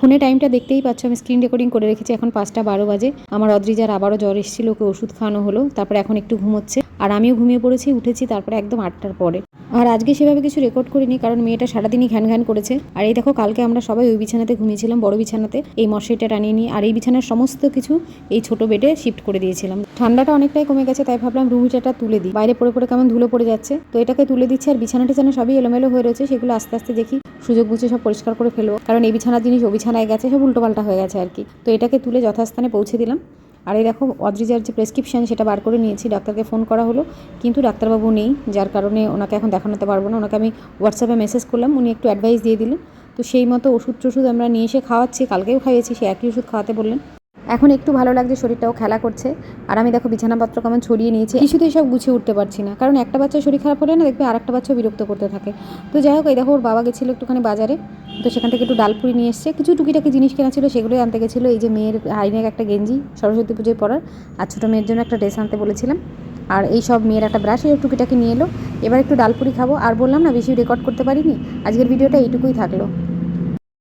ফোনে টাইমটা দেখতেই পাচ্ছ, আমি স্ক্রিন রেকর্ডিং করে রেখেছি। এখন 5:12 বাজে। আমার অদ্রিজার আবারও জ্বর এসেছিল, ওকে ওষুধ খাওয়ানো হলো, তারপরে এখন একটু ঘুমোচ্ছে, আর আমিও ঘুমিয়ে পড়েছি। উঠেছি তারপরে একদম 8টার পরে। আর আজকে সেভাবে কিছু রেকর্ড করিনি, কারণ মেয়েটা সারাদিনই ঘ্যান ঘ্যান করেছে। আর এই দেখো, কালকে আমরা সবাই ওই বিছানাতে ঘুমিয়েছিলাম, বড় বিছানাতে, এই মশারিটা টানিয়ে নিয়ে। আর এই বিছানার সমস্ত কিছু এই ছোট বেডে শিফট করে দিয়েছিলাম। ঠান্ডাটা অনেকটাই কমে গেছে, তাই ভাবলাম রুম হিটারটা তুলে দিই। বাইরে পড়ে পড়ে কেমন ধুলো পড়ে যাচ্ছে, তো এটাকে তুলে দিচ্ছি। আর বিছানা টিছানা সবই এলোমেলো হয়ে রয়েছে, সেগুলো আস্তে আস্তে দেখি সুযোগ বুঝে সব পরিষ্কার করে ফেলবো, কারণ এই বিছানার জিনিস ও বিছানায় গেছে, সব উল্টোপাল্টা হয়ে গেছে আর কি। তো এটাকে তুলে যথাস্থানে পৌঁছে দিলাম। আর এই দেখো, অদ্রিজার যে প্রেসক্রিপশান সেটা বার করে নিয়েছি। ডাক্তারকে ফোন করা হলো, কিন্তু ডাক্তারবাবু নেই, যার কারণে ওনাকে এখন দেখানোতে পারবো না। ওনাকে আমি হোয়াটসঅ্যাপে মেসেজ করলাম, উনি একটু অ্যাডভাইস দিয়ে দিলেন। তো সেই মতো ওষুধ টষুধ আমরা নিয়ে এসে খাওয়াচ্ছি, কালকেও খাইয়েছি, সে একই ওষুধ খাওয়াতে বললেন। এখন একটু ভালো লাগছে, শরীরটাও খেলা করছে। আর আমি দেখো বিছানাপত্র কেমন ছড়িয়ে নিয়েছি, কিছুতেই সব গুছিয়ে উঠতে পারছি না, কারণ একটা বাচ্চার শরীর খারাপ হলে না দেখবে আর একটা বাচ্চাও বিরক্ত করতে থাকে। তো যাই হোক, এই দেখো ওর বাবা গেছিলো একটুখানি বাজারে, তো সেখান থেকে একটু ডালপুরি নিয়ে এসছে, কিছু টুকিটাকি জিনিস কেনা ছিল সেগুলোই আনতে গেছিলো। এই যে মেয়ের হাইনেক একটা গেঞ্জি সরস্বতী পুজোয় পরার, আর ছোটো মেয়ের জন্য একটা ড্রেস আনতে বলেছিলাম, আর এই সব মেয়ের একটা ব্রাশ, এই টুকিটাকি নিয়ে এলো। এবার একটু ডালপুরি খাবো। আর বললাম না, বেশি রেকর্ড করতে পারিনি, আজকের ভিডিওটা এইটুকুই থাকলো।